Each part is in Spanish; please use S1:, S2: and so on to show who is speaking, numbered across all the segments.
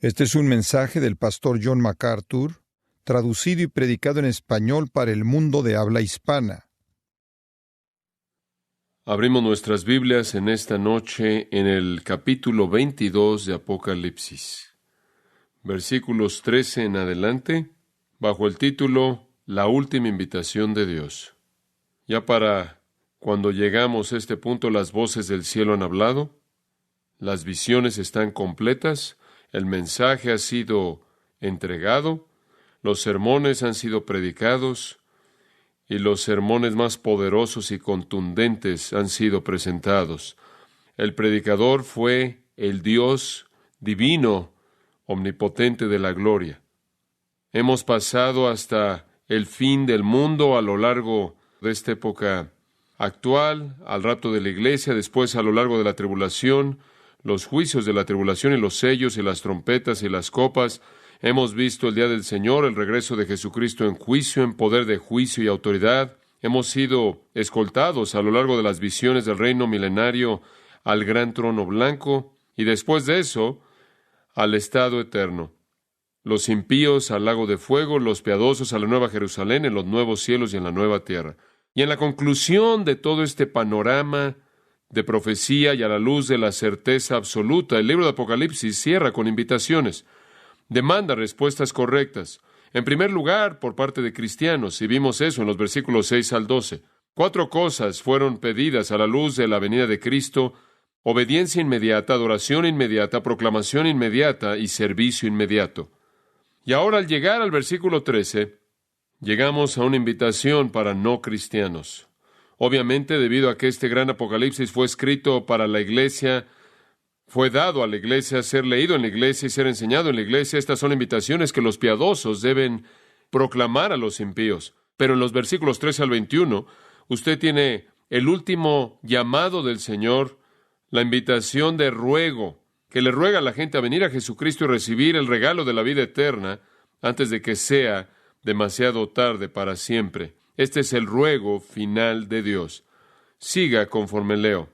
S1: Este es un mensaje del pastor John MacArthur, traducido y predicado en español para el mundo de habla hispana.
S2: Abrimos nuestras Biblias en esta noche en el capítulo 22 de Apocalipsis, versículos 13 en adelante, bajo el título La última invitación de Dios. Ya para cuando llegamos a este punto, las voces del cielo han hablado, las visiones están completas, el mensaje ha sido entregado, los sermones han sido predicados y los sermones más poderosos y contundentes han sido presentados. El predicador fue el Dios divino, omnipotente de la gloria. Hemos pasado hasta el fin del mundo a lo largo de esta época actual, al rapto de la iglesia, después a lo largo de la tribulación, los juicios de la tribulación y los sellos y las trompetas y las copas. Hemos visto el día del Señor, el regreso de Jesucristo en juicio, en poder de juicio y autoridad. Hemos sido escoltados a lo largo de las visiones del reino milenario al gran trono blanco y después de eso al estado eterno. Los impíos al lago de fuego, los piadosos a la nueva Jerusalén, en los nuevos cielos y en la nueva tierra. Y en la conclusión de todo este panorama de profecía y a la luz de la certeza absoluta, el libro de Apocalipsis cierra con invitaciones. Demanda respuestas correctas. En primer lugar, por parte de cristianos, y vimos eso en los versículos 6 al 12. 4 cosas fueron pedidas a la luz de la venida de Cristo: obediencia inmediata, adoración inmediata, proclamación inmediata y servicio inmediato. Y ahora, al llegar al versículo 13, llegamos a una invitación para no cristianos. Obviamente, debido a que este gran Apocalipsis fue escrito para la iglesia, fue dado a la iglesia, ser leído en la iglesia y ser enseñado en la iglesia, estas son invitaciones que los piadosos deben proclamar a los impíos. Pero en los versículos 13 al 21, usted tiene el último llamado del Señor, la invitación de ruego, que le ruega a la gente a venir a Jesucristo y recibir el regalo de la vida eterna antes de que sea demasiado tarde para siempre. Este es el ruego final de Dios. Siga conforme leo.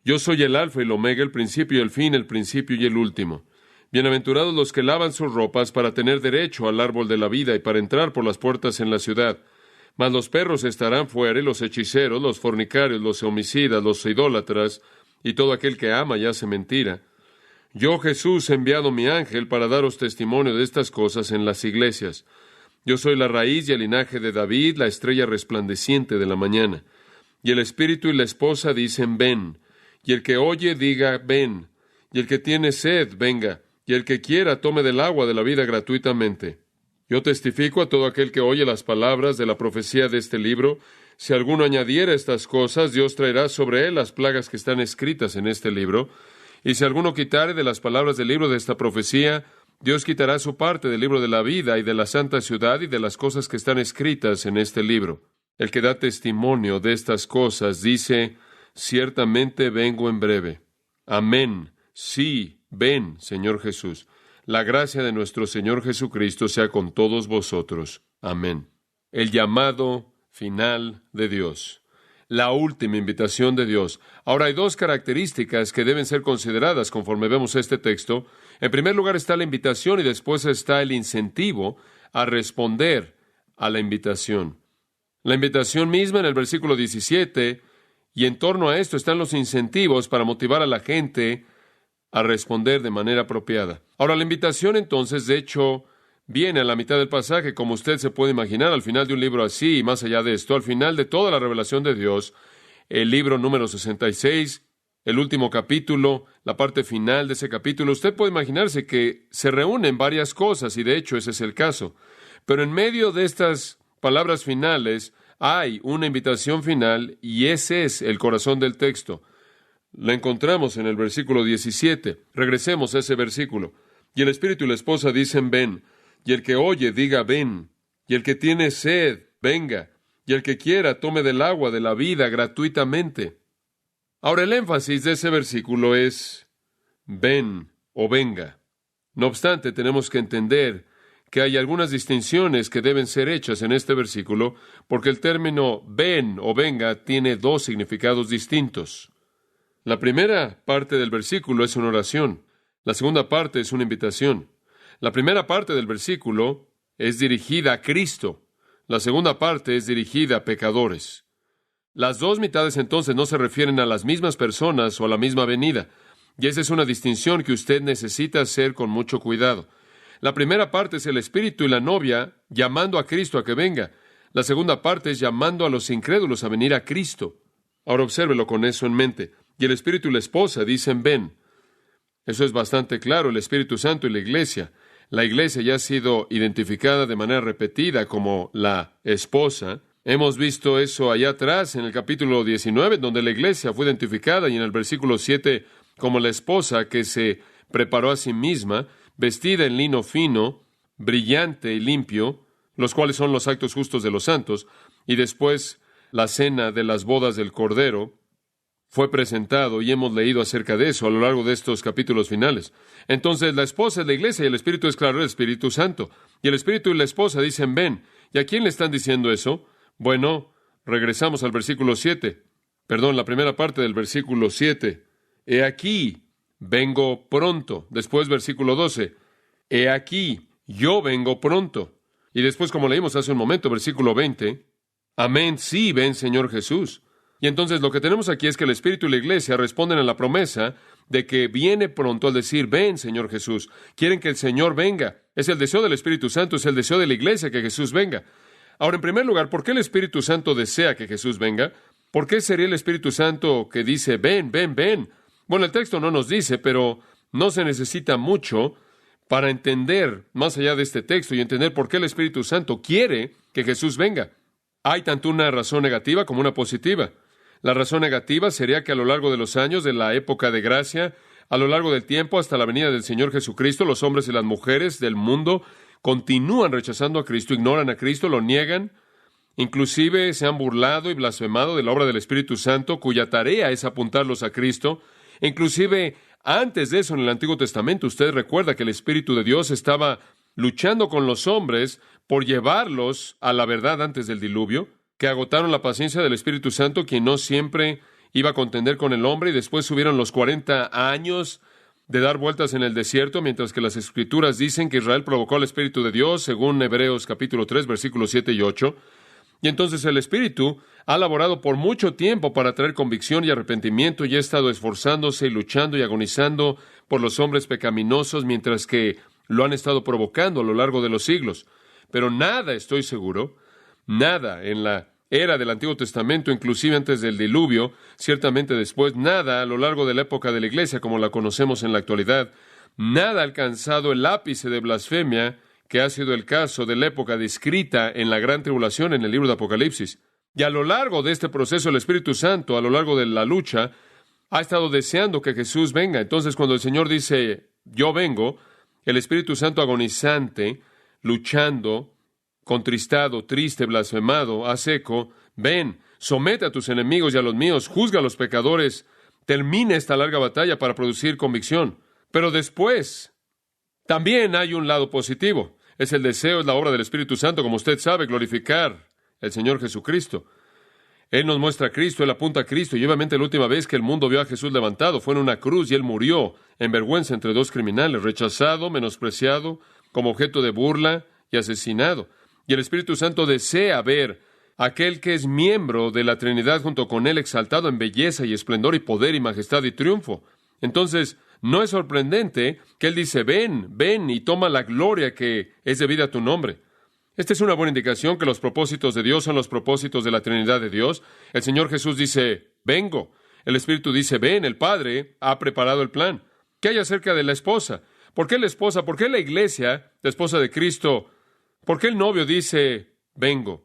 S2: Yo soy el Alfa y el Omega, el principio y el fin, el principio y el último. Bienaventurados los que lavan sus ropas para tener derecho al árbol de la vida y para entrar por las puertas en la ciudad. Mas los perros estarán fuera, y los hechiceros, los fornicarios, los homicidas, los idólatras, y todo aquel que ama y hace mentira. Yo, Jesús, he enviado mi ángel para daros testimonio de estas cosas en las iglesias. Yo soy la raíz y el linaje de David, la estrella resplandeciente de la mañana. Y el espíritu y la esposa dicen, ven. Y el que oye, diga, ven. Y el que tiene sed, venga. Y el que quiera, tome del agua de la vida gratuitamente. Yo testifico a todo aquel que oye las palabras de la profecía de este libro. Si alguno añadiera estas cosas, Dios traerá sobre él las plagas que están escritas en este libro. Y si alguno quitare de las palabras del libro de esta profecía, Dios quitará su parte del libro de la vida y de la santa ciudad y de las cosas que están escritas en este libro. El que da testimonio de estas cosas dice, ciertamente vengo en breve. Amén. Sí, ven, Señor Jesús. La gracia de nuestro Señor Jesucristo sea con todos vosotros. Amén. El llamado final de Dios. La última invitación de Dios. Ahora hay 2 características que deben ser consideradas conforme vemos este texto. En primer lugar está la invitación y después está el incentivo a responder a la invitación. La invitación misma en el versículo 17, y en torno a esto están los incentivos para motivar a la gente a responder de manera apropiada. Ahora, la invitación entonces, de hecho, viene a la mitad del pasaje, como usted se puede imaginar, al final de un libro así, y más allá de esto, al final de toda la revelación de Dios, el libro número 66, el último capítulo, la parte final de ese capítulo, usted puede imaginarse que se reúnen varias cosas, y de hecho ese es el caso. Pero en medio de estas palabras finales hay una invitación final, y ese es el corazón del texto. La encontramos en el versículo 17. Regresemos a ese versículo. Y el espíritu y la esposa dicen, ven. Y el que oye, diga, ven. Y el que tiene sed, venga. Y el que quiera, tome del agua de la vida gratuitamente. Ahora, el énfasis de ese versículo es, ven o venga. No obstante, tenemos que entender que hay algunas distinciones que deben ser hechas en este versículo, porque el término ven o venga tiene 2 significados distintos. La primera parte del versículo es una oración. La segunda parte es una invitación. La primera parte del versículo es dirigida a Cristo. La segunda parte es dirigida a pecadores. Las dos mitades entonces no se refieren a las mismas personas o a la misma venida. Y esa es una distinción que usted necesita hacer con mucho cuidado. La primera parte es el Espíritu y la novia llamando a Cristo a que venga. La segunda parte es llamando a los incrédulos a venir a Cristo. Ahora obsérvelo con eso en mente. Y el Espíritu y la esposa dicen ven. Eso es bastante claro, el Espíritu Santo y la Iglesia. La Iglesia ya ha sido identificada de manera repetida como la esposa. Hemos visto eso allá atrás en el capítulo 19, donde la Iglesia fue identificada, y en el versículo 7 como la esposa que se preparó a sí misma, vestida en lino fino, brillante y limpio, los cuales son los actos justos de los santos, y después la cena de las bodas del Cordero fue presentado, y hemos leído acerca de eso a lo largo de estos capítulos finales. Entonces, la esposa es la Iglesia, y el Espíritu es, claro, el Espíritu Santo. Y el Espíritu y la esposa dicen, ven. ¿Y a quién le están diciendo eso? Bueno, regresamos al versículo 7. La primera parte del versículo 7. He aquí, vengo pronto. Después, versículo 12. He aquí, yo vengo pronto. Y después, como leímos hace un momento, versículo 20. Amén, sí, ven, Señor Jesús. Y entonces lo que tenemos aquí es que el Espíritu y la Iglesia responden a la promesa de que viene pronto al decir, ven, Señor Jesús. Quieren que el Señor venga. Es el deseo del Espíritu Santo, es el deseo de la Iglesia que Jesús venga. Ahora, en primer lugar, ¿por qué el Espíritu Santo desea que Jesús venga? ¿Por qué sería el Espíritu Santo que dice, ven, ven, ven? Bueno, el texto no nos dice, pero no se necesita mucho para entender más allá de este texto y entender por qué el Espíritu Santo quiere que Jesús venga. Hay tanto una razón negativa como una positiva. La razón negativa sería que a lo largo de los años de la época de gracia, a lo largo del tiempo hasta la venida del Señor Jesucristo, los hombres y las mujeres del mundo continúan rechazando a Cristo, ignoran a Cristo, lo niegan, inclusive se han burlado y blasfemado de la obra del Espíritu Santo, cuya tarea es apuntarlos a Cristo. Inclusive antes de eso, en el Antiguo Testamento, usted recuerda que el Espíritu de Dios estaba luchando con los hombres por llevarlos a la verdad antes del diluvio, que agotaron la paciencia del Espíritu Santo, quien no siempre iba a contender con el hombre, y después subieron los 40 años de dar vueltas en el desierto, mientras que las Escrituras dicen que Israel provocó al Espíritu de Dios, según Hebreos capítulo 3, versículos 7 y 8. Y entonces el Espíritu ha laborado por mucho tiempo para traer convicción y arrepentimiento, y ha estado esforzándose y luchando y agonizando por los hombres pecaminosos, mientras que lo han estado provocando a lo largo de los siglos. Pero nada, estoy seguro, nada en la era del Antiguo Testamento, inclusive antes del diluvio, ciertamente después, nada a lo largo de la época de la Iglesia como la conocemos en la actualidad, nada ha alcanzado el ápice de blasfemia que ha sido el caso de la época descrita en la Gran Tribulación en el libro de Apocalipsis. Y a lo largo de este proceso, el Espíritu Santo, a lo largo de la lucha, ha estado deseando que Jesús venga. Entonces, cuando el Señor dice, yo vengo, el Espíritu Santo agonizante, luchando, contristado, triste, blasfemado, a seco, ven, somete a tus enemigos y a los míos, juzga a los pecadores, termina esta larga batalla para producir convicción. Pero después, también hay un lado positivo. Es el deseo, es la obra del Espíritu Santo, como usted sabe, glorificar al Señor Jesucristo. Él nos muestra a Cristo, Él apunta a Cristo, y obviamente la última vez que el mundo vio a Jesús levantado fue en una cruz, y Él murió en vergüenza entre dos criminales, rechazado, menospreciado, como objeto de burla y asesinado. Y el Espíritu Santo desea ver a aquel que es miembro de la Trinidad junto con Él exaltado en belleza y esplendor y poder y majestad y triunfo. Entonces, no es sorprendente que Él dice, ven, ven y toma la gloria que es debida a tu nombre. Esta es una buena indicación que los propósitos de Dios son los propósitos de la Trinidad de Dios. El Señor Jesús dice, vengo. El Espíritu dice, ven, el Padre ha preparado el plan. ¿Qué hay acerca de la esposa? ¿Por qué la esposa? ¿Por qué la iglesia, la esposa de Cristo? ¿Por qué el novio dice, vengo?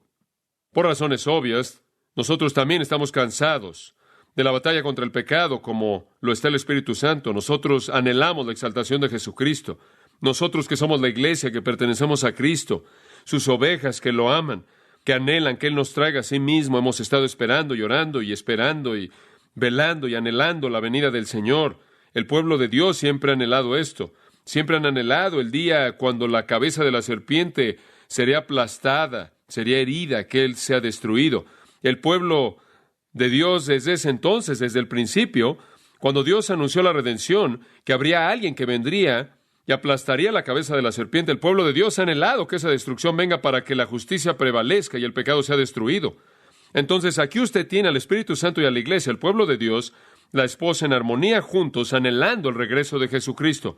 S2: Por razones obvias, nosotros también estamos cansados de la batalla contra el pecado, como lo está el Espíritu Santo. Nosotros anhelamos la exaltación de Jesucristo. Nosotros que somos la iglesia, que pertenecemos a Cristo, sus ovejas que lo aman, que anhelan que Él nos traiga a sí mismo, hemos estado esperando y orando y esperando y velando y anhelando la venida del Señor. El pueblo de Dios siempre ha anhelado esto. Siempre han anhelado el día cuando la cabeza de la serpiente sería aplastada, sería herida, que Él sea destruido. El pueblo de Dios desde ese entonces, desde el principio, Cuando Dios anunció la redención, que habría alguien que vendría y aplastaría la cabeza de la serpiente, el pueblo de Dios ha anhelado que esa destrucción venga para que la justicia prevalezca y el pecado sea destruido. Entonces, aquí usted tiene al Espíritu Santo y a la Iglesia, el pueblo de Dios, la esposa en armonía juntos, anhelando el regreso de Jesucristo.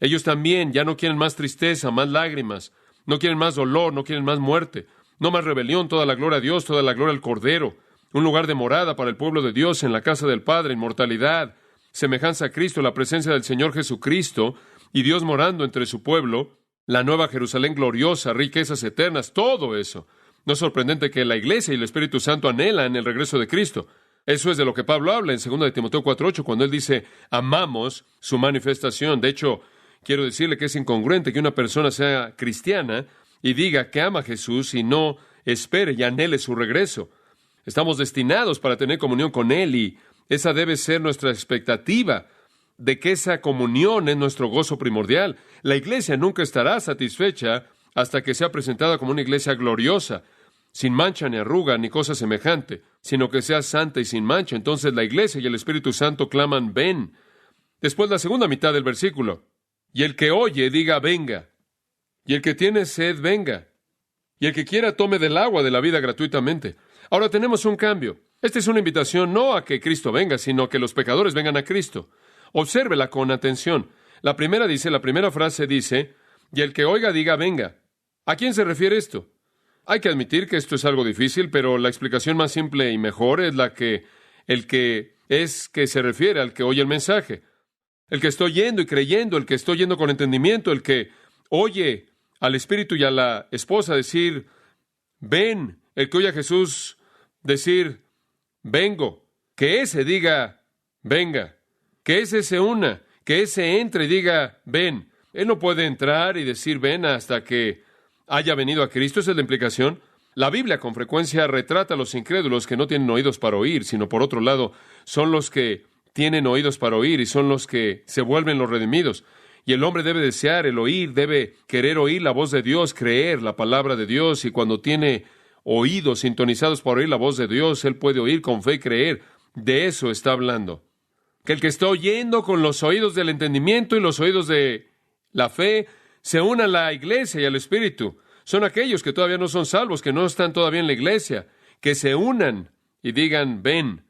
S2: Ellos también ya no quieren más tristeza, más lágrimas, no quieren más dolor, no quieren más muerte, no más rebelión, toda la gloria a Dios, toda la gloria al Cordero, un lugar de morada para el pueblo de Dios en la casa del Padre, inmortalidad, semejanza a Cristo, la presencia del Señor Jesucristo y Dios morando entre su pueblo, la nueva Jerusalén gloriosa, riquezas eternas, todo eso. No es sorprendente que la Iglesia y el Espíritu Santo anhelan el regreso de Cristo. Eso es de lo que Pablo habla en 2 de Timoteo 4:8, cuando él dice, amamos su manifestación. De hecho, quiero decirle que es incongruente que una persona sea cristiana y diga que ama a Jesús y no espere y anhele su regreso. Estamos destinados para tener comunión con Él y esa debe ser nuestra expectativa, de que esa comunión es nuestro gozo primordial. La iglesia nunca estará satisfecha hasta que sea presentada como una iglesia gloriosa, sin mancha ni arruga ni cosa semejante, sino que sea santa y sin mancha. Entonces la iglesia y el Espíritu Santo claman, ven. Después la segunda mitad del versículo. Y el que oye, diga, venga. Y el que tiene sed, venga. Y el que quiera, tome del agua de la vida gratuitamente. Ahora tenemos un cambio. Esta es una invitación no a que Cristo venga, sino que los pecadores vengan a Cristo. Obsérvela con atención. La primera frase dice, y el que oiga diga, venga. ¿A quién se refiere esto? Hay que admitir que esto es algo difícil, pero la explicación más simple y mejor es que se refiere al que oye el mensaje. El que está oyendo y creyendo, el que está oyendo con entendimiento, el que oye al Espíritu y a la esposa decir, ven, el que oye a Jesús decir, vengo, que ese diga, venga, que ese se una, que ese entre y diga, ven. Él no puede entrar y decir, ven, hasta que haya venido a Cristo. Esa es la implicación. La Biblia con frecuencia retrata a los incrédulos que no tienen oídos para oír, sino por otro lado, son los que tienen oídos para oír y son los que se vuelven los redimidos. Y el hombre debe desear el oír, debe querer oír la voz de Dios, creer la palabra de Dios, y cuando tiene oídos sintonizados para oír la voz de Dios, él puede oír con fe y creer. De eso está hablando. Que el que está oyendo con los oídos del entendimiento y los oídos de la fe, se una a la iglesia y al Espíritu. Son aquellos que todavía no son salvos, que no están todavía en la iglesia, que se unan y digan, ven.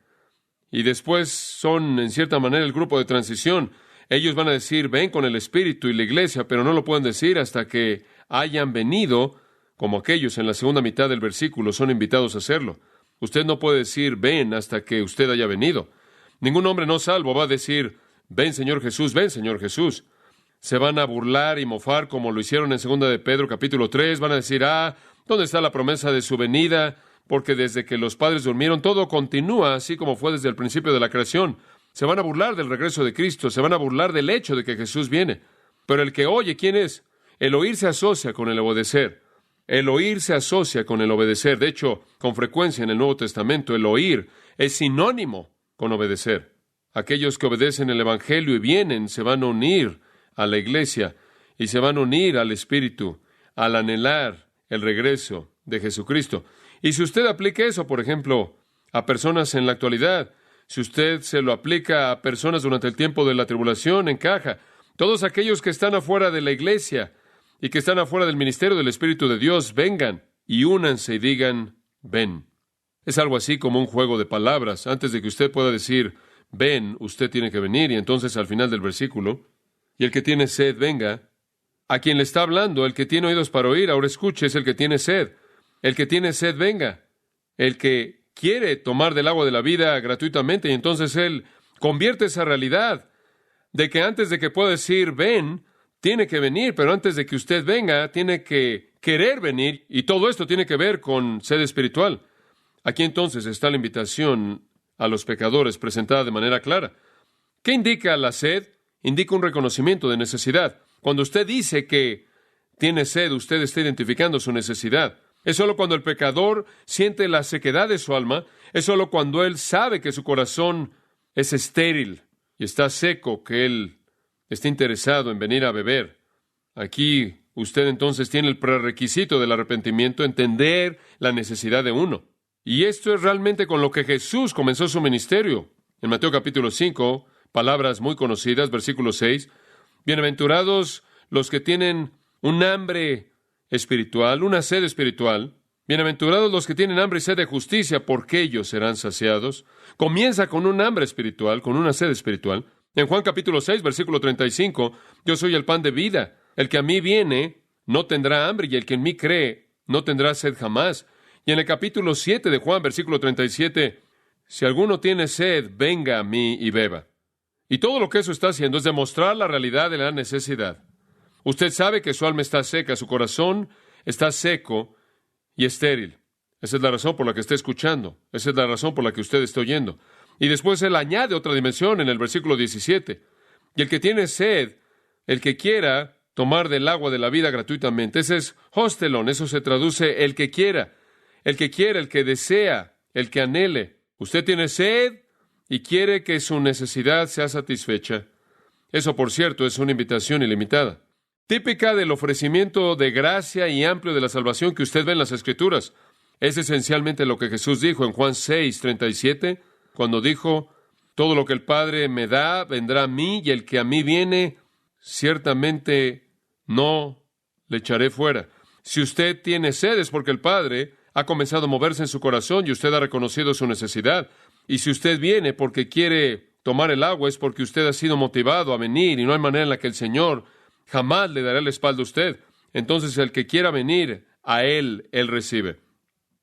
S2: Y después son, en cierta manera, el grupo de transición. Ellos van a decir, ven con el Espíritu y la iglesia, pero no lo pueden decir hasta que hayan venido, como aquellos en la segunda mitad del versículo son invitados a hacerlo. Usted no puede decir, ven, hasta que usted haya venido. Ningún hombre no salvo va a decir, ven, Señor Jesús, ven, Señor Jesús. Se van a burlar y mofar como lo hicieron en 2 de Pedro capítulo 3. Van a decir, ¿dónde está la promesa de su venida? Porque desde que los padres durmieron, todo continúa así como fue desde el principio de la creación. Se van a burlar del regreso de Cristo, se van a burlar del hecho de que Jesús viene. Pero el que oye, ¿quién es? El oír se asocia con el obedecer. El oír se asocia con el obedecer. De hecho, con frecuencia en el Nuevo Testamento, el oír es sinónimo con obedecer. Aquellos que obedecen el Evangelio y vienen se van a unir a la iglesia y se van a unir al Espíritu al anhelar el regreso de Jesucristo. Y si usted aplica eso, por ejemplo, a personas en la actualidad, si usted se lo aplica a personas durante el tiempo de la tribulación, encaja. Todos aquellos que están afuera de la iglesia y que están afuera del ministerio del Espíritu de Dios, vengan y únanse y digan, ven. Es algo así como un juego de palabras. Antes de que usted pueda decir, ven, usted tiene que venir. Y entonces al final del versículo, y el que tiene sed, venga. A quien le está hablando, el que tiene oídos para oír, ahora escuche, es el que tiene sed. El que tiene sed, venga. El que quiere tomar del agua de la vida gratuitamente, y entonces él convierte esa realidad de que antes de que pueda decir, ven, tiene que venir, pero antes de que usted venga, tiene que querer venir, y todo esto tiene que ver con sed espiritual. Aquí entonces está la invitación a los pecadores presentada de manera clara. ¿Qué indica la sed? Indica un reconocimiento de necesidad. Cuando usted dice que tiene sed, usted está identificando su necesidad. Es solo cuando el pecador siente la sequedad de su alma, es solo cuando él sabe que su corazón es estéril y está seco, que él está interesado en venir a beber. Aquí usted entonces tiene el prerequisito del arrepentimiento, entender la necesidad de uno. Y esto es realmente con lo que Jesús comenzó su ministerio. En Mateo capítulo 5, palabras muy conocidas, versículo 6. Bienaventurados los que tienen un hambre espiritual, una sed espiritual. Bienaventurados los que tienen hambre y sed de justicia, porque ellos serán saciados. Comienza con un hambre espiritual, con una sed espiritual. En Juan capítulo 6, versículo 35, yo soy el pan de vida. El que a mí viene no tendrá hambre, y el que en mí cree no tendrá sed jamás. Y en el capítulo 7 de Juan, versículo 37, si alguno tiene sed, venga a mí y beba. Y todo lo que eso está haciendo es demostrar la realidad de la necesidad. Usted sabe que su alma está seca, su corazón está seco y estéril. Esa es la razón por la que está escuchando. Esa es la razón por la que usted está oyendo. Y después él añade otra dimensión en el versículo 17. Y el que tiene sed, el que quiera tomar del agua de la vida gratuitamente. Ese es hostelon, eso se traduce el que quiera. El que quiera, el que desea, el que anhele. Usted tiene sed y quiere que su necesidad sea satisfecha. Eso, por cierto, es una invitación ilimitada, típica del ofrecimiento de gracia y amplio de la salvación que usted ve en las Escrituras. Es esencialmente lo que Jesús dijo en Juan 6:37, cuando dijo, todo lo que el Padre me da vendrá a mí, y el que a mí viene, ciertamente no le echaré fuera. Si usted tiene sed es porque el Padre ha comenzado a moverse en su corazón y usted ha reconocido su necesidad. Y si usted viene porque quiere tomar el agua es porque usted ha sido motivado a venir, y no hay manera en la que el Señor jamás le dará la espalda a usted. Entonces el que quiera venir, a Él recibe.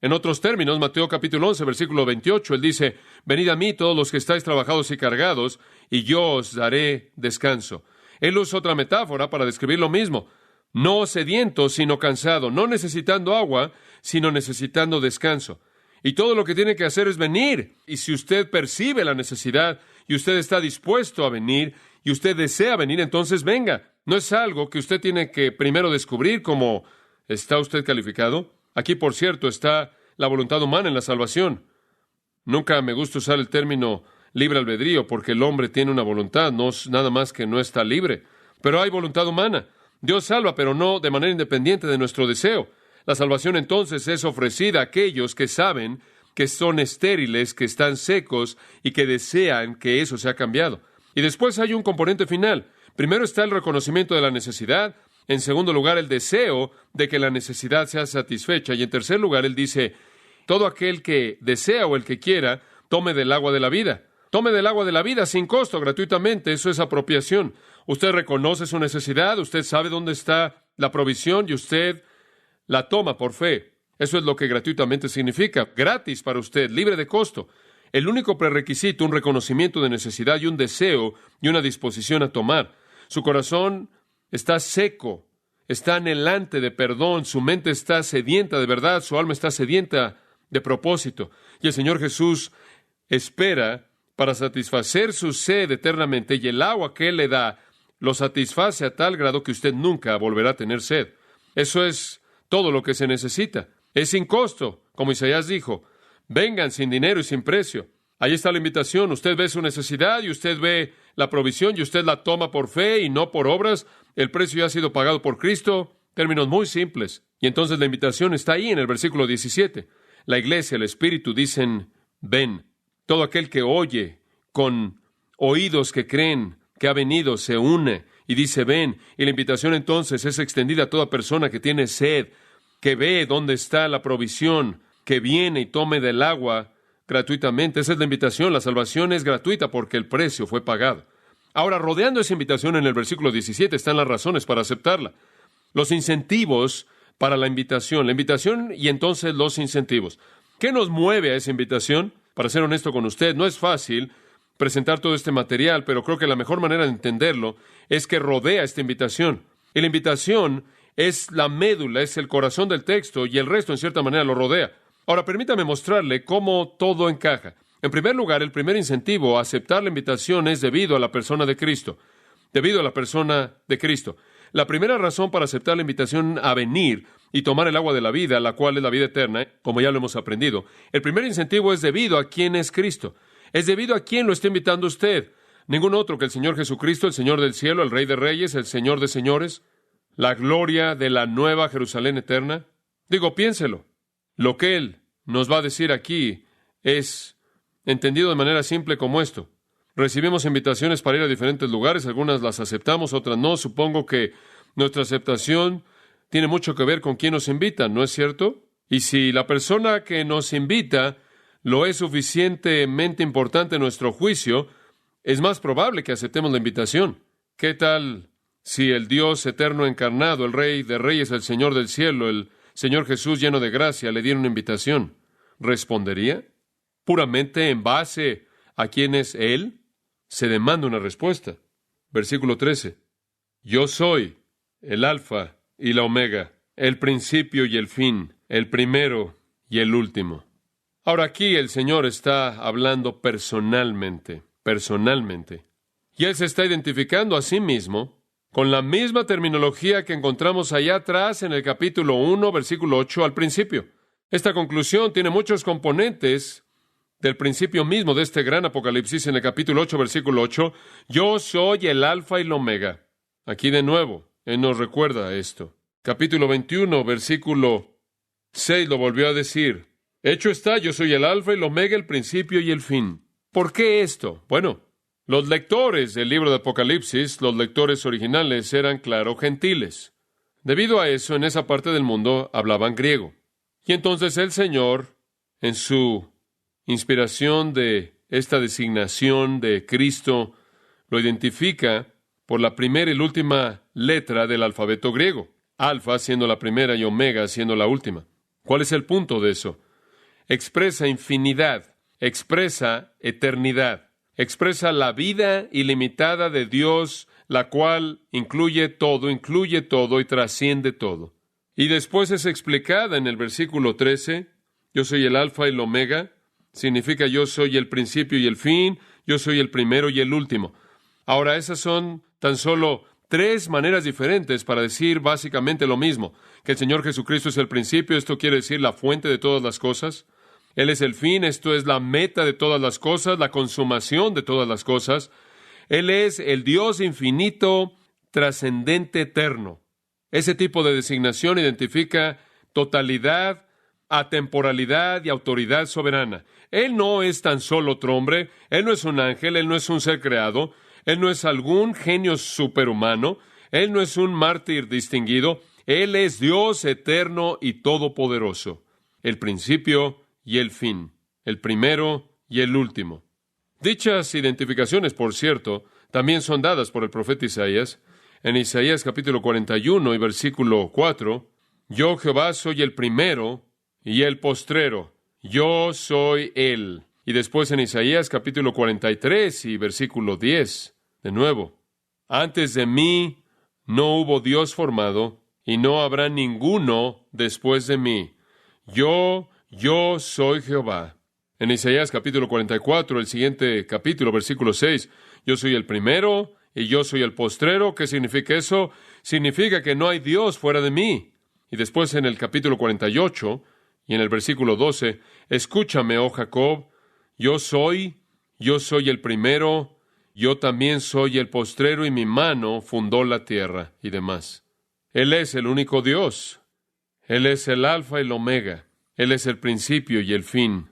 S2: En otros términos, Mateo capítulo 11, versículo 28, Él dice, venid a mí todos los que estáis trabajados y cargados, y yo os daré descanso. Él usa otra metáfora para describir lo mismo. No sediento, sino cansado, no necesitando agua, sino necesitando descanso. Y todo lo que tiene que hacer es venir. Y si usted percibe la necesidad, y usted está dispuesto a venir, y usted desea venir, entonces venga. No es algo que usted tiene que primero descubrir como ¿está usted calificado? Aquí, por cierto, está la voluntad humana en la salvación. Nunca me gusta usar el término libre albedrío, porque el hombre tiene una voluntad, no es nada más que no está libre. Pero hay voluntad humana. Dios salva, pero no de manera independiente de nuestro deseo. La salvación entonces es ofrecida a aquellos que saben que son estériles, que están secos y que desean que eso sea cambiado. Y después hay un componente final. Primero está el reconocimiento de la necesidad. En segundo lugar, el deseo de que la necesidad sea satisfecha. Y en tercer lugar, Él dice, todo aquel que desea o el que quiera, tome del agua de la vida. Tome del agua de la vida sin costo, gratuitamente. Eso es apropiación. Usted reconoce su necesidad, usted sabe dónde está la provisión y usted la toma por fe. Eso es lo que gratuitamente significa. Gratis para usted, libre de costo. El único prerequisito, un reconocimiento de necesidad y un deseo y una disposición a tomar. Su corazón está seco, está anhelante de perdón, su mente está sedienta de verdad, su alma está sedienta de propósito. Y el Señor Jesús espera para satisfacer su sed eternamente, y el agua que Él le da lo satisface a tal grado que usted nunca volverá a tener sed. Eso es todo lo que se necesita. Es sin costo, como Isaías dijo. Vengan sin dinero y sin precio. Ahí está la invitación. Usted ve su necesidad y usted ve la provisión y usted la toma por fe y no por obras. El precio ya ha sido pagado por Cristo. Términos muy simples. Y entonces la invitación está ahí en el versículo 17. La iglesia, el Espíritu dicen, ven. Todo aquel que oye con oídos que creen que ha venido se une y dice, ven. Y la invitación entonces es extendida a toda persona que tiene sed, que ve dónde está la provisión, que viene y tome del agua gratuitamente. Esa es la invitación. La salvación es gratuita porque el precio fue pagado. Ahora, rodeando esa invitación en el versículo 17 están las razones para aceptarla. Los incentivos para la invitación y entonces los incentivos. ¿Qué nos mueve a esa invitación? Para ser honesto con usted, no es fácil presentar todo este material, pero creo que la mejor manera de entenderlo es que rodea esta invitación. Y la invitación es la médula, es el corazón del texto, y el resto, en cierta manera, lo rodea. Ahora, permítame mostrarle cómo todo encaja. En primer lugar, el primer incentivo a aceptar la invitación es debido a la persona de Cristo. Debido a la persona de Cristo. La primera razón para aceptar la invitación a venir y tomar el agua de la vida, la cual es la vida eterna, como ya lo hemos aprendido, el primer incentivo es debido a quién es Cristo. Es debido a quién lo está invitando usted. Ningún otro que el Señor Jesucristo, el Señor del cielo, el Rey de Reyes, el Señor de señores, la gloria de la nueva Jerusalén eterna. Digo, piénselo. Lo que Él nos va a decir aquí es entendido de manera simple como esto. Recibimos invitaciones para ir a diferentes lugares, algunas las aceptamos, otras no. Supongo que nuestra aceptación tiene mucho que ver con quién nos invita, ¿no es cierto? Y si la persona que nos invita lo es suficientemente importante en nuestro juicio, es más probable que aceptemos la invitación. ¿Qué tal si el Dios eterno encarnado, el Rey de Reyes, el Señor del cielo, el Señor Jesús lleno de gracia, le diera una invitación? ¿Respondería? Puramente en base a quién es Él, se demanda una respuesta. Versículo 13. Yo soy el Alfa y la Omega, el principio y el fin, el primero y el último. Ahora aquí el Señor está hablando personalmente. Y Él se está identificando a sí mismo con la misma terminología que encontramos allá atrás en el capítulo 1, versículo 8 al principio. Esta conclusión tiene muchos componentes del principio mismo de este gran Apocalipsis en el capítulo 8, versículo 8. Yo soy el Alfa y el Omega. Aquí de nuevo, Él nos recuerda esto. Capítulo 21, versículo 6 lo volvió a decir. Hecho está, yo soy el Alfa y el Omega, el principio y el fin. ¿Por qué esto? Bueno, los lectores del libro de Apocalipsis, los lectores originales, eran, claro, gentiles. Debido a eso, en esa parte del mundo hablaban griego. Y entonces el Señor, en su inspiración de esta designación de Cristo, lo identifica por la primera y la última letra del alfabeto griego. Alfa siendo la primera y Omega siendo la última. ¿Cuál es el punto de eso? Expresa infinidad, expresa eternidad, expresa la vida ilimitada de Dios, la cual incluye todo y trasciende todo. Y después es explicada en el versículo 13, yo soy el Alfa y el Omega, significa yo soy el principio y el fin, yo soy el primero y el último. Ahora, esas son tan solo tres maneras diferentes para decir básicamente lo mismo, que el Señor Jesucristo es el principio, esto quiere decir la fuente de todas las cosas. Él es el fin, esto es la meta de todas las cosas, la consumación de todas las cosas. Él es el Dios infinito, trascendente, eterno. Ese tipo de designación identifica totalidad, atemporalidad y autoridad soberana. Él no es tan solo otro hombre, Él no es un ángel, Él no es un ser creado, Él no es algún genio superhumano, Él no es un mártir distinguido, Él es Dios eterno y todopoderoso, el principio y el fin, el primero y el último. Dichas identificaciones, por cierto, también son dadas por el profeta Isaías. En Isaías capítulo 41 y versículo 4, yo Jehová soy el primero y el postrero, yo soy Él. Y después en Isaías capítulo 43 y versículo 10, de nuevo, antes de mí no hubo Dios formado, y no habrá ninguno después de mí. Yo soy Jehová. En Isaías capítulo 44, el siguiente capítulo, versículo 6, yo soy el primero y yo soy el postrero. ¿Qué significa eso? Significa que no hay Dios fuera de mí. Y después en el capítulo 48 y en el versículo 12, escúchame, oh Jacob, yo soy el primero, yo también soy el postrero y mi mano fundó la tierra y demás. Él es el único Dios. Él es el Alfa y el Omega. Él es el principio y el fin.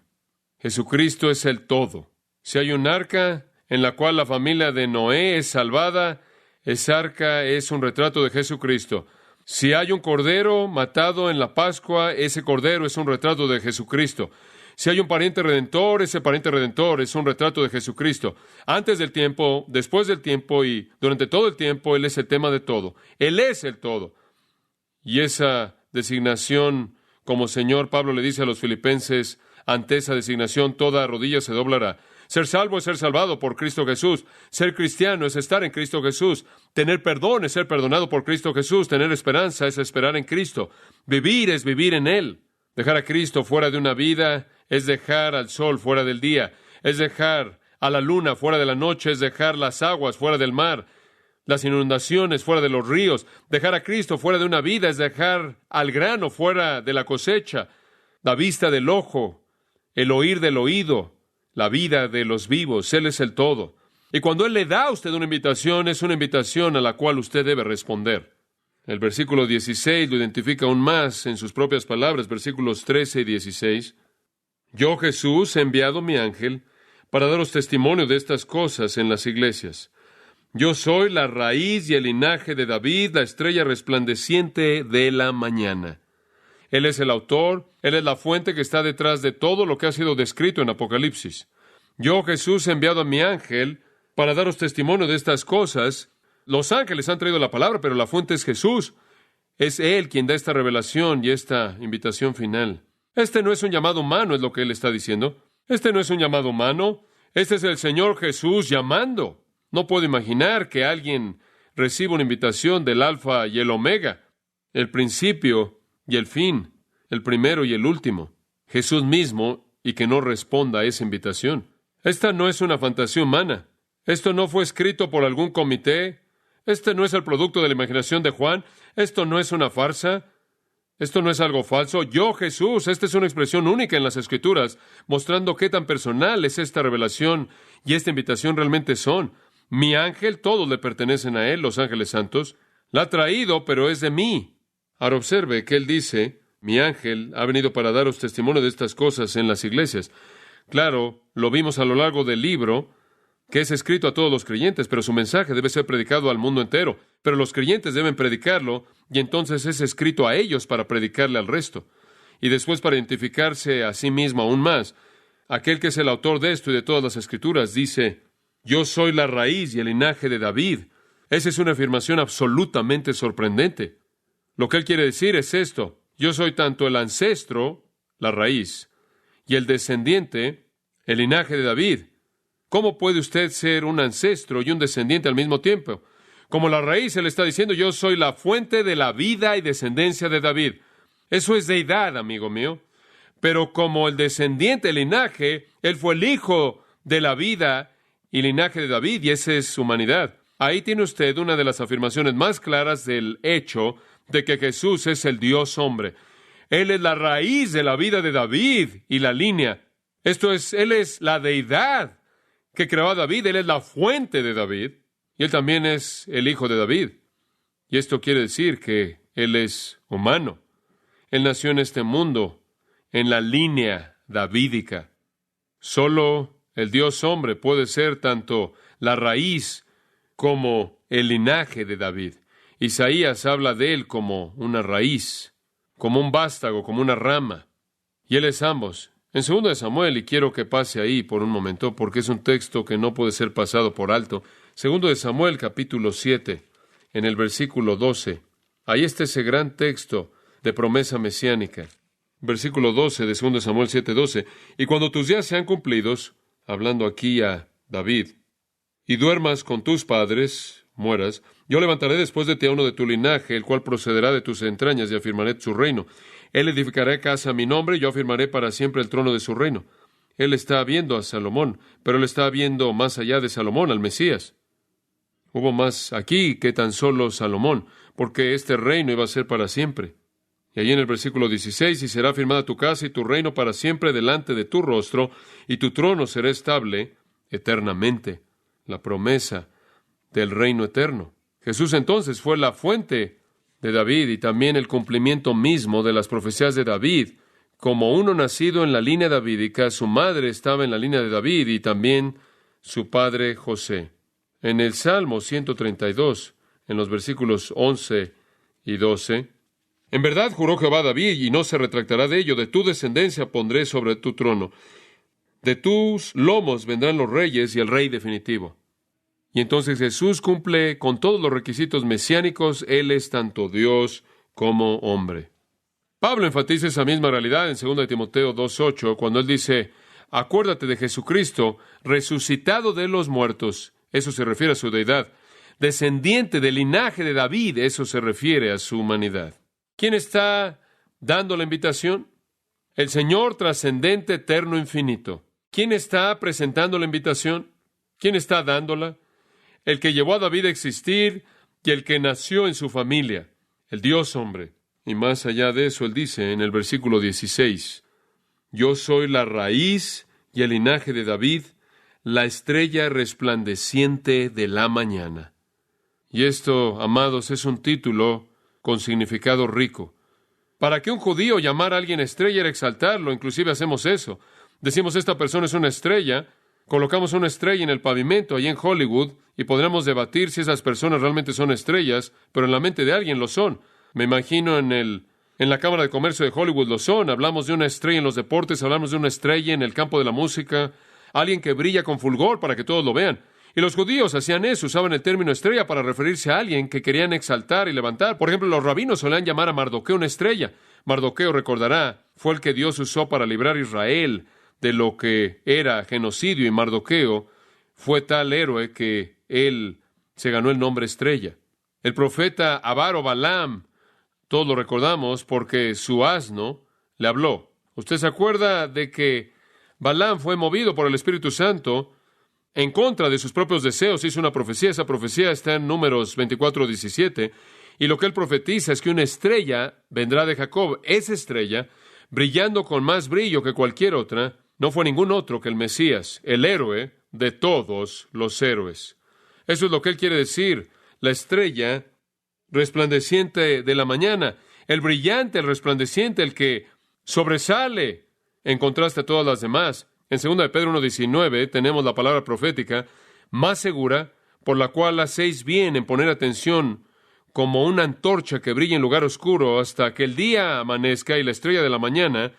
S2: Jesucristo es el todo. Si hay un arca en la cual la familia de Noé es salvada, esa arca es un retrato de Jesucristo. Si hay un cordero matado en la Pascua, ese cordero es un retrato de Jesucristo. Si hay un pariente redentor, ese pariente redentor es un retrato de Jesucristo. Antes del tiempo, después del tiempo y durante todo el tiempo, Él es el tema de todo. Él es el todo. Y esa designación, como Señor Pablo le dice a los filipenses, ante esa designación toda rodilla se doblará. Ser salvo es ser salvado por Cristo Jesús. Ser cristiano es estar en Cristo Jesús. Tener perdón es ser perdonado por Cristo Jesús. Tener esperanza es esperar en Cristo. Vivir es vivir en Él. Dejar a Cristo fuera de una vida es dejar al sol fuera del día. Es dejar a la luna fuera de la noche. Es dejar las aguas fuera del mar. Las inundaciones fuera de los ríos. Dejar a Cristo fuera de una vida es dejar al grano fuera de la cosecha. La vista del ojo, el oír del oído, la vida de los vivos. Él es el todo. Y cuando Él le da a usted una invitación, es una invitación a la cual usted debe responder. El versículo 16 lo identifica aún más en sus propias palabras, versículos 13 y 16. Yo, Jesús, he enviado mi ángel para daros testimonio de estas cosas en las iglesias. Yo soy la raíz y el linaje de David, la estrella resplandeciente de la mañana. Él es el autor, Él es la fuente que está detrás de todo lo que ha sido descrito en Apocalipsis. Yo, Jesús, he enviado a mi ángel para daros testimonio de estas cosas. Los ángeles han traído la palabra, pero la fuente es Jesús. Es Él quien da esta revelación y esta invitación final. Este no es un llamado humano, es lo que Él está diciendo. Este no es un llamado humano. Este es el Señor Jesús llamando. No puedo imaginar que alguien reciba una invitación del Alfa y el Omega, el principio y el fin, el primero y el último, Jesús mismo, y que no responda a esa invitación. Esta no es una fantasía humana. Esto no fue escrito por algún comité. Este no es el producto de la imaginación de Juan. Esto no es una farsa. Esto no es algo falso. Yo, Jesús, esta es una expresión única en las Escrituras, mostrando qué tan personal es esta revelación y esta invitación realmente son. Mi ángel, todos le pertenecen a Él, los ángeles santos. La ha traído, pero es de mí. Ahora observe que Él dice, mi ángel ha venido para daros testimonio de estas cosas en las iglesias. Claro, lo vimos a lo largo del libro, que es escrito a todos los creyentes, pero su mensaje debe ser predicado al mundo entero. Pero los creyentes deben predicarlo, y entonces es escrito a ellos para predicarle al resto. Y después para identificarse a sí mismo aún más. Aquel que es el autor de esto y de todas las Escrituras dice, yo soy la raíz y el linaje de David. Esa es una afirmación absolutamente sorprendente. Lo que él quiere decir es esto. Yo soy tanto el ancestro, la raíz, y el descendiente, el linaje de David. ¿Cómo puede usted ser un ancestro y un descendiente al mismo tiempo? Como la raíz, él está diciendo, yo soy la fuente de la vida y descendencia de David. Eso es deidad, amigo mío. Pero como el descendiente, el linaje, él fue el hijo de la vida y linaje de David, y esa es humanidad. Ahí tiene usted una de las afirmaciones más claras del hecho de que Jesús es el Dios hombre. Él es la raíz de la vida de David y la línea. Esto es, Él es la deidad que creó a David, Él es la fuente de David, y Él también es el hijo de David. Y esto quiere decir que Él es humano. Él nació en este mundo, en la línea davídica. Solo el Dios hombre puede ser tanto la raíz como el linaje de David. Isaías habla de Él como una raíz, como un vástago, como una rama. Y Él es ambos. En 2 de Samuel, y quiero que pase ahí por un momento, porque es un texto que no puede ser pasado por alto. 2 de Samuel, capítulo 7, en el versículo 12. Ahí está ese gran texto de promesa mesiánica. Versículo 12 de 2 de Samuel 7:12. Y cuando tus días sean cumplidos, hablando aquí a David, y duermas con tus padres, mueras, yo levantaré después de ti a uno de tu linaje, el cual procederá de tus entrañas, y afirmaré su reino. Él edificará casa a mi nombre, y yo afirmaré para siempre el trono de su reino. Él está viendo a Salomón, pero él está viendo más allá de Salomón, al Mesías. Hubo más aquí que tan solo Salomón, porque este reino iba a ser para siempre. Y allí en el versículo 16, y será firmada tu casa y tu reino para siempre delante de tu rostro, y tu trono será estable eternamente. La promesa del reino eterno. Jesús entonces fue la fuente de David y también el cumplimiento mismo de las profecías de David. Como uno nacido en la línea davídica, su madre estaba en la línea de David y también su padre José. En el Salmo 132, en los versículos 11 y 12, en verdad juró Jehová a David y no se retractará de ello, de tu descendencia pondré sobre tu trono. De tus lomos vendrán los reyes y el rey definitivo. Y entonces Jesús cumple con todos los requisitos mesiánicos. Él es tanto Dios como hombre. Pablo enfatiza esa misma realidad en 2 de Timoteo 2:8, cuando él dice, acuérdate de Jesucristo, resucitado de los muertos. Eso se refiere a su deidad. Descendiente del linaje de David, eso se refiere a su humanidad. ¿Quién está dando la invitación? El Señor trascendente, eterno, infinito. ¿Quién está presentando la invitación? ¿Quién está dándola? El que llevó a David a existir y el que nació en su familia, el Dios hombre. Y más allá de eso, él dice en el versículo 16, yo soy la raíz y el linaje de David, la estrella resplandeciente de la mañana. Y esto, amados, es un título con significado rico. Para que un judío llamara a alguien estrella era exaltarlo, inclusive hacemos eso. Decimos, esta persona es una estrella, Colocamos una estrella en el pavimento allí en Hollywood y podremos debatir si esas personas realmente son estrellas, pero en la mente de alguien lo son. Me imagino en la Cámara de Comercio de Hollywood lo son. Hablamos de una estrella en los deportes, hablamos de una estrella en el campo de la música, alguien que brilla con fulgor para que todos lo vean. Y los judíos hacían eso, usaban el término estrella para referirse a alguien que querían exaltar y levantar. Por ejemplo, los rabinos solían llamar a Mardoqueo una estrella. Mardoqueo, recordará, fue el que Dios usó para librar a Israel de lo que era genocidio, y Mardoqueo fue tal héroe que él se ganó el nombre estrella. El profeta Abar o Balaam, todos lo recordamos porque su asno le habló. ¿Usted se acuerda de que Balaam fue movido por el Espíritu Santo en contra de sus propios deseos? Hizo una profecía. Esa profecía está en Números 24:17. Y lo que él profetiza es que una estrella vendrá de Jacob. Esa estrella, brillando con más brillo que cualquier otra, no fue ningún otro que el Mesías, el héroe de todos los héroes. Eso es lo que él quiere decir. La estrella resplandeciente de la mañana, el brillante, el resplandeciente, el que sobresale en contraste a todas las demás. En 2 de Pedro 1:19 tenemos la palabra profética más segura, por la cual hacéis bien en poner atención como una antorcha que brilla en lugar oscuro hasta que el día amanezca y la estrella de la mañana.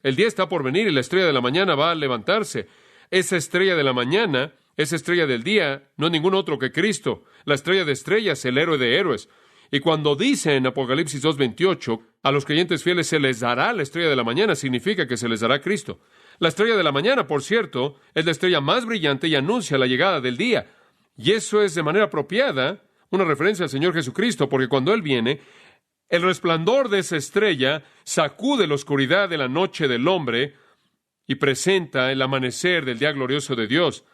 S2: El día está por venir y la estrella de la mañana va a levantarse. Esa estrella de la mañana, esa estrella del día, no es ningún otro que Cristo. La estrella de estrellas, el héroe de héroes. Y cuando dice en Apocalipsis 2:28, a los creyentes fieles se les dará la estrella de la mañana, significa que se les dará Cristo. La estrella de la mañana, por cierto, es la estrella más brillante y anuncia la llegada del día. Y eso es de manera apropiada una referencia al Señor Jesucristo, porque cuando Él viene, el resplandor de esa estrella sacude la oscuridad de la noche del hombre y presenta el amanecer del día glorioso de Dios,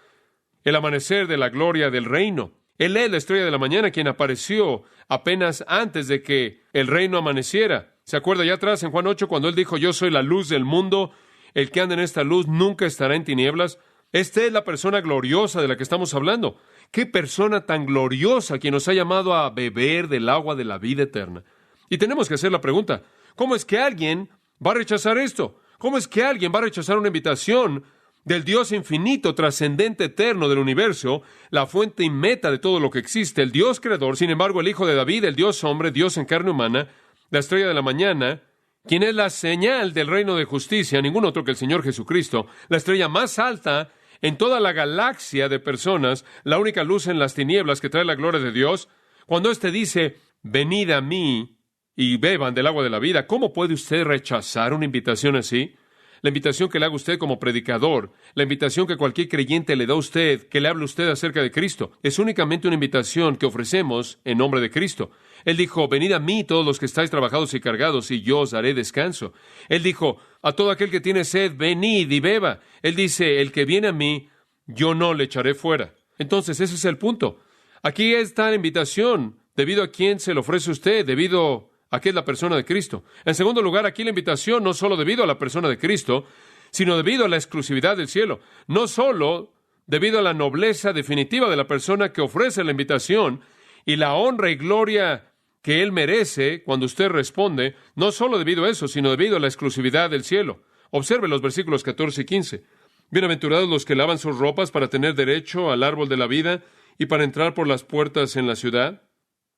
S2: el amanecer de la gloria del reino. Él es la estrella de la mañana, quien apareció apenas antes de que el reino amaneciera. ¿Se acuerda ya atrás en Juan 8 cuando Él dijo, yo soy la luz del mundo, el que anda en esta luz nunca estará en tinieblas? Esta es la persona gloriosa de la que estamos hablando. ¡Qué persona tan gloriosa quien nos ha llamado a beber del agua de la vida eterna! Y tenemos que hacer la pregunta, ¿cómo es que alguien va a rechazar esto? ¿Cómo es que alguien va a rechazar una invitación del Dios infinito, trascendente, eterno del universo, la fuente y meta de todo lo que existe, el Dios creador, sin embargo, el Hijo de David, el Dios hombre, Dios en carne humana, la estrella de la mañana, quien es la señal del reino de justicia, ningún otro que el Señor Jesucristo, la estrella más alta en toda la galaxia de personas, la única luz en las tinieblas que trae la gloria de Dios? Cuando éste dice, venid a mí y beban del agua de la vida, ¿cómo puede usted rechazar una invitación así? La invitación que le haga usted como predicador, la invitación que cualquier creyente le da a usted, que le hable a usted acerca de Cristo, es únicamente una invitación que ofrecemos en nombre de Cristo. Él dijo, venid a mí todos los que estáis trabajados y cargados, y yo os daré descanso. Él dijo, a todo aquel que tiene sed, venid y beba. Él dice, el que viene a mí, yo no le echaré fuera. Entonces, ese es el punto. Aquí está la invitación, debido a quién se le ofrece a usted, debido a qué es la persona de Cristo. En segundo lugar, aquí la invitación no solo debido a la persona de Cristo, sino debido a la exclusividad del cielo. No solo debido a la nobleza definitiva de la persona que ofrece la invitación y la honra y gloria que Él merece cuando usted responde, no solo debido a eso, sino debido a la exclusividad del cielo. Observe los versículos 14 y 15. Bienaventurados los que lavan sus ropas para tener derecho al árbol de la vida y para entrar por las puertas en la ciudad.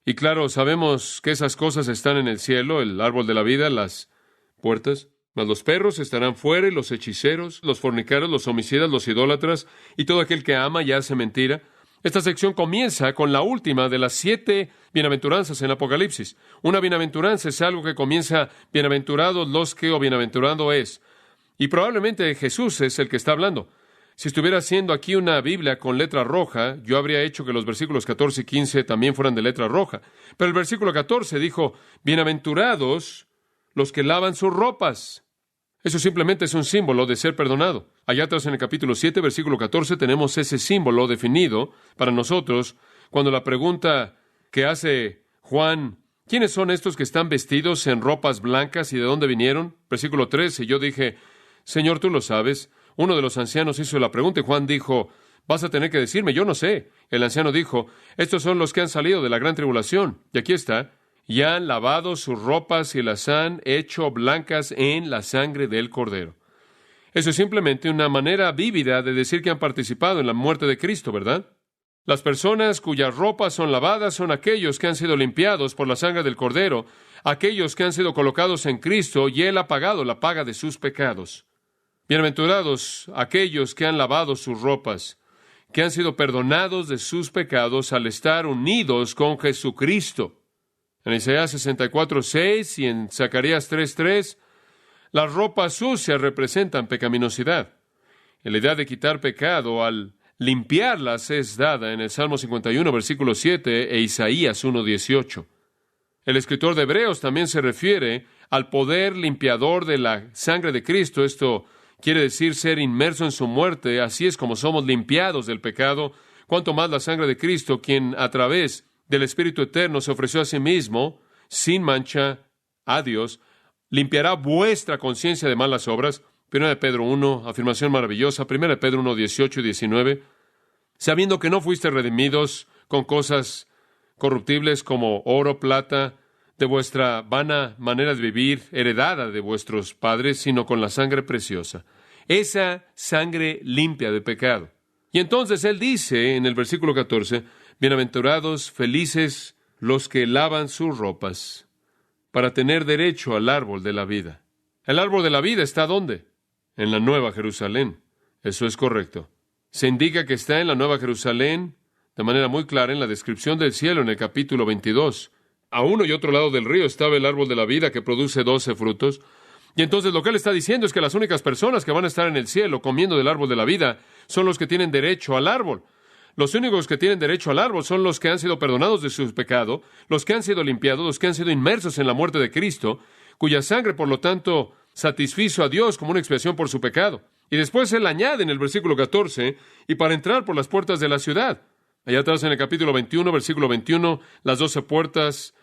S2: Y claro, sabemos que esas cosas están en el cielo, el árbol de la vida, las puertas. Mas los perros estarán fuera, y los hechiceros, los fornicarios, los homicidas, los idólatras, y todo aquel que ama y hace mentira. Esta sección comienza con la última de las 7 bienaventuranzas en Apocalipsis. Una bienaventuranza es algo que comienza, bienaventurados los que, o bienaventurado es. Y probablemente Jesús es el que está hablando. Si estuviera haciendo aquí una Biblia con letra roja, yo habría hecho que los versículos 14 y 15 también fueran de letra roja. Pero el versículo 14 dijo, bienaventurados los que lavan sus ropas. Eso simplemente es un símbolo de ser perdonado. Allá atrás en el capítulo 7, versículo 14, tenemos ese símbolo definido para nosotros cuando la pregunta que hace Juan, ¿quiénes son estos que están vestidos en ropas blancas y de dónde vinieron? Versículo 13, yo dije, Señor, tú lo sabes. Uno de los ancianos hizo la pregunta y Juan dijo, vas a tener que decirme, yo no sé. El anciano dijo, estos son los que han salido de la gran tribulación. Y aquí está, y han lavado sus ropas y las han hecho blancas en la sangre del Cordero. Eso es simplemente una manera vívida de decir que han participado en la muerte de Cristo, ¿verdad? Las personas cuyas ropas son lavadas son aquellos que han sido limpiados por la sangre del Cordero, aquellos que han sido colocados en Cristo y Él ha pagado la paga de sus pecados. Bienaventurados aquellos que han lavado sus ropas, que han sido perdonados de sus pecados al estar unidos con Jesucristo. En Isaías 64:6 y en Zacarías 3:3, las ropas sucias representan pecaminosidad. Y la idea de quitar pecado al limpiarlas es dada en el Salmo 51, versículo 7 e Isaías 1:18. El escritor de Hebreos también se refiere al poder limpiador de la sangre de Cristo. Esto quiere decir ser inmerso en su muerte. Así es como somos limpiados del pecado. Cuanto más la sangre de Cristo, quien a través del Espíritu Eterno se ofreció a sí mismo, sin mancha, a Dios, limpiará vuestra conciencia de malas obras. 1 Pedro 1, afirmación maravillosa. 1 Pedro 1, 18 y 19. Sabiendo que no fuiste redimidos con cosas corruptibles como oro, plata, de vuestra vana manera de vivir, heredada de vuestros padres, sino con la sangre preciosa. Esa sangre limpia de pecado. Y entonces él dice en el versículo 14, bienaventurados, felices los que lavan sus ropas, para tener derecho al árbol de la vida. ¿El árbol de la vida está dónde? En la Nueva Jerusalén. Eso es correcto. Se indica que está en la Nueva Jerusalén de manera muy clara en la descripción del cielo en el capítulo 22. A uno y otro lado del río estaba el árbol de la vida que produce 12 frutos. Y entonces lo que él está diciendo es que las únicas personas que van a estar en el cielo comiendo del árbol de la vida son los que tienen derecho al árbol. Los únicos que tienen derecho al árbol son los que han sido perdonados de su pecado, los que han sido limpiados, los que han sido inmersos en la muerte de Cristo, cuya sangre, por lo tanto, satisfizo a Dios como una expiación por su pecado. Y después él añade en el versículo 14, y para entrar por las puertas de la ciudad. Allá atrás en el capítulo 21, versículo 21, las 12 puertas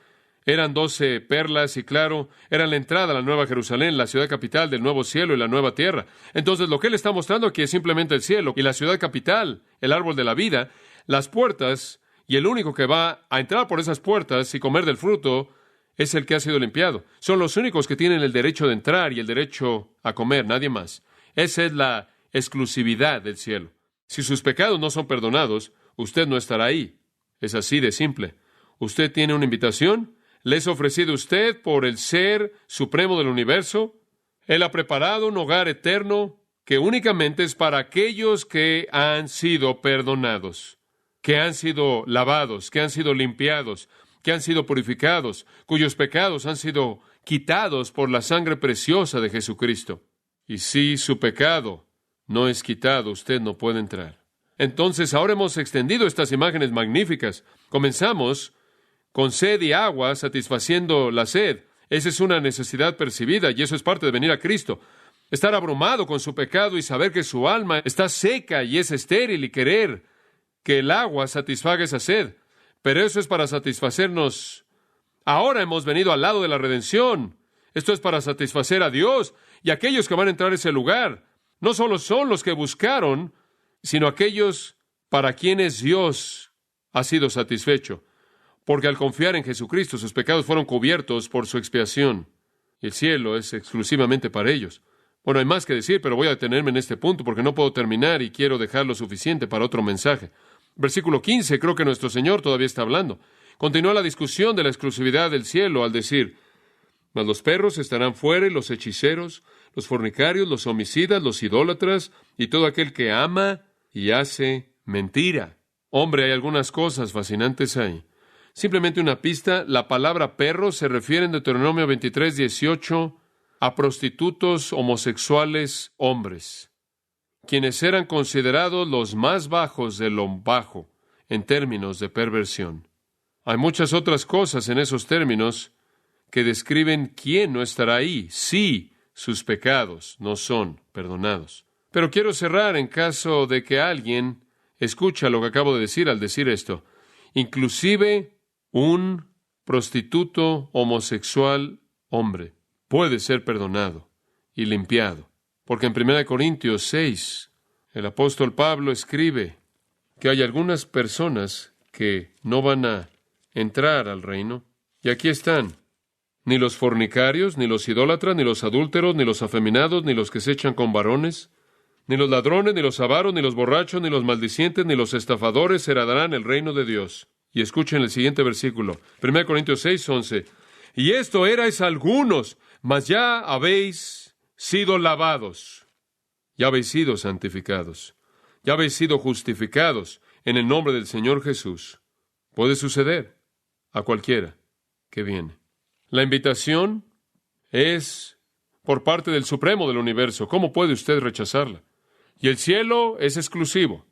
S2: eran 12 perlas y claro, eran la entrada a la Nueva Jerusalén, la ciudad capital del nuevo cielo y la nueva tierra. Entonces lo que él está mostrando aquí es simplemente el cielo y la ciudad capital, el árbol de la vida, las puertas, y el único que va a entrar por esas puertas y comer del fruto es el que ha sido limpiado. Son los únicos que tienen el derecho de entrar y el derecho a comer, nadie más. Esa es la exclusividad del cielo. Si sus pecados no son perdonados, usted no estará ahí. Es así de simple. Usted tiene una invitación. ¿Le es ofrecido usted por el Ser Supremo del Universo? Él ha preparado un hogar eterno que únicamente es para aquellos que han sido perdonados, que han sido lavados, que han sido limpiados, que han sido purificados, cuyos pecados han sido quitados por la sangre preciosa de Jesucristo. Y si su pecado no es quitado, usted no puede entrar. Entonces, ahora hemos extendido estas imágenes magníficas. Comenzamos con sed y agua, satisfaciendo la sed. Esa es una necesidad percibida y eso es parte de venir a Cristo. Estar abrumado con su pecado y saber que su alma está seca y es estéril y querer que el agua satisfaga esa sed. Pero eso es para satisfacernos. Ahora hemos venido al lado de la redención. Esto es para satisfacer a Dios y aquellos que van a entrar a ese lugar. No solo son los que buscaron, sino aquellos para quienes Dios ha sido satisfecho. Porque al confiar en Jesucristo, sus pecados fueron cubiertos por su expiación. Y el cielo es exclusivamente para ellos. Bueno, hay más que decir, pero voy a detenerme en este punto porque no puedo terminar y quiero dejar lo suficiente para otro mensaje. Versículo 15, creo que nuestro Señor todavía está hablando. Continúa la discusión de la exclusividad del cielo al decir, mas los perros estarán fuera y los hechiceros, los fornicarios, los homicidas, los idólatras y todo aquel que ama y hace mentira. Hombre, hay algunas cosas fascinantes ahí. Simplemente una pista, la palabra perro se refiere en Deuteronomio 23:18 a prostitutos homosexuales hombres, quienes eran considerados los más bajos de lo bajo en términos de perversión. Hay muchas otras cosas en esos términos que describen quién no estará ahí si sus pecados no son perdonados. Pero quiero cerrar en caso de que alguien escucha lo que acabo de decir al decir esto. Inclusive un prostituto homosexual hombre puede ser perdonado y limpiado. Porque en 1 Corintios 6, el apóstol Pablo escribe que hay algunas personas que no van a entrar al reino. Y aquí están. ni los fornicarios, ni los idólatras, ni los adúlteros, ni los afeminados, ni los que se echan con varones, ni los ladrones, ni los avaros, ni los borrachos, ni los maldicientes, ni los estafadores heredarán el reino de Dios. Y escuchen el siguiente versículo, 1 Corintios 6:11. Y esto erais algunos, mas ya habéis sido lavados, ya habéis sido santificados, ya habéis sido justificados en el nombre del Señor Jesús. Puede suceder a cualquiera que viene. La invitación es por parte del Supremo del universo. ¿Cómo puede usted rechazarla? Y el cielo es exclusivo.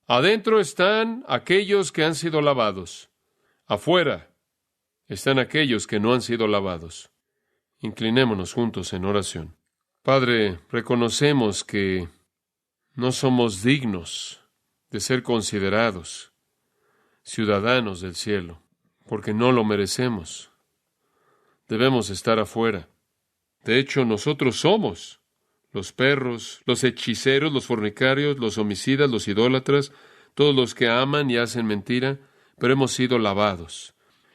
S2: Adentro están aquellos que han sido lavados. Afuera están aquellos que no han sido lavados. Inclinémonos juntos en oración. Padre, reconocemos que no somos dignos de ser considerados ciudadanos del cielo, porque no lo merecemos. Debemos estar afuera. De hecho, nosotros somos los perros, los hechiceros, los fornicarios, los homicidas, los idólatras, todos los que aman y hacen mentira, pero hemos sido lavados.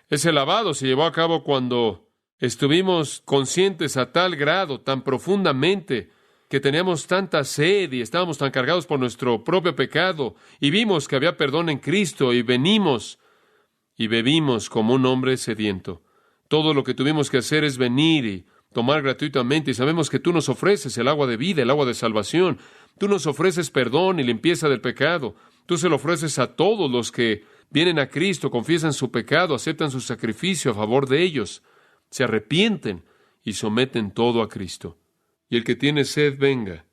S2: Ese lavado se llevó a cabo cuando estuvimos conscientes a tal grado, tan profundamente, que teníamos tanta sed y estábamos tan cargados por nuestro propio pecado, y vimos que había perdón en Cristo, y venimos y bebimos como un hombre sediento. Todo lo que tuvimos que hacer es venir y tomar gratuitamente, y sabemos que tú nos ofreces el agua de vida, el agua de salvación. Tú nos ofreces perdón y limpieza del pecado. Tú se lo ofreces a todos los que vienen a Cristo, confiesan su pecado, aceptan su sacrificio a favor de ellos, se arrepienten y someten todo a Cristo. Y el que tiene sed, venga.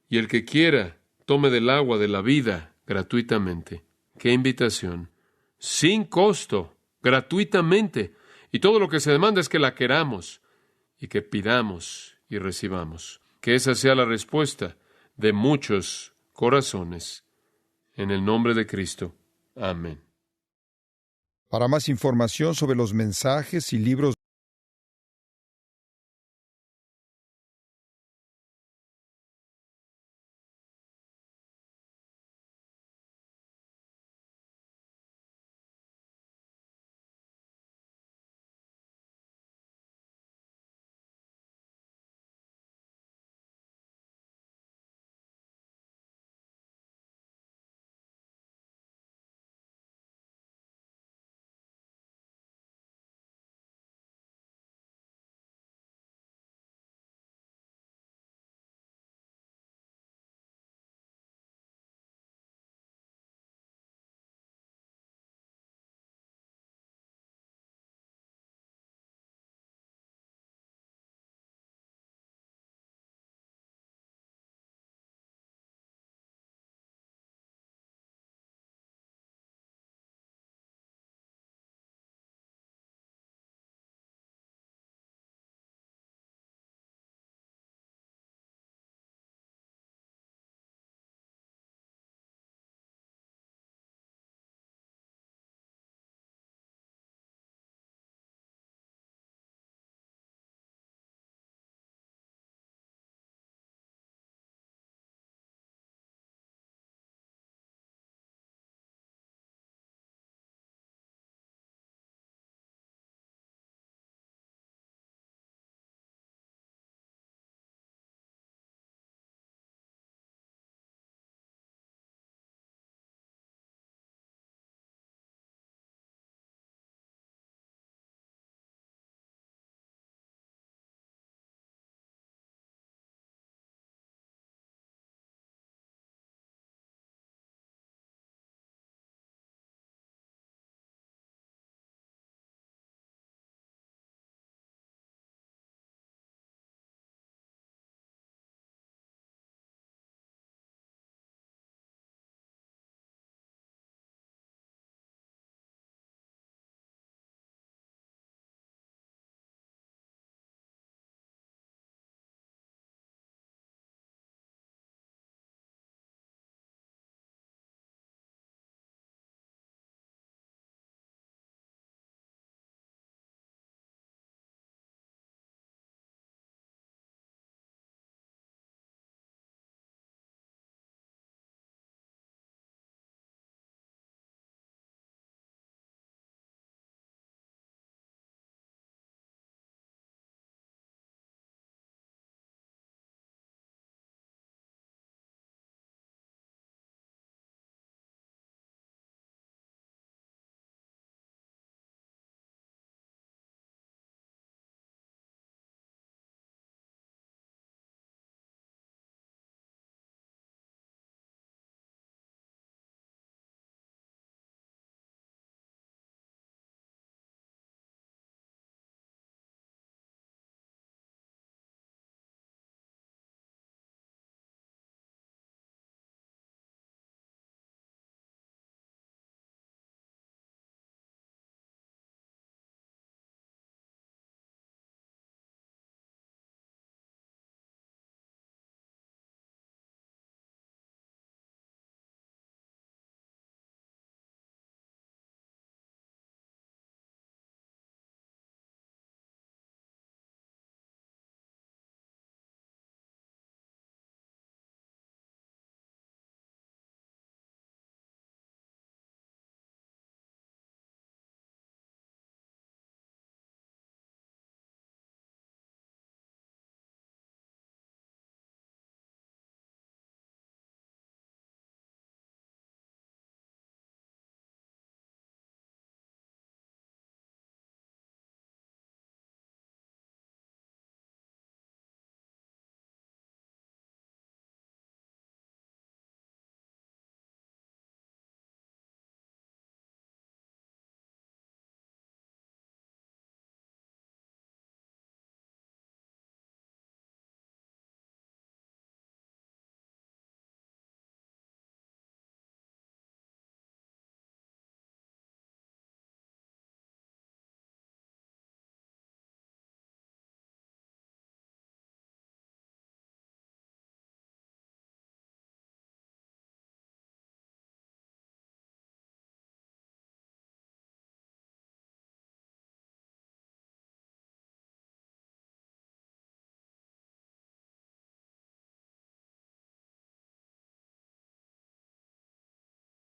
S2: Y el que quiera, tome del agua de la vida gratuitamente. ¡Qué invitación! Sin costo, gratuitamente. Y todo lo que se demanda es que la queramos y que pidamos y recibamos. Que esa sea la respuesta de muchos corazones. En el nombre de Cristo. Amén.
S1: Para más información sobre los mensajes y libros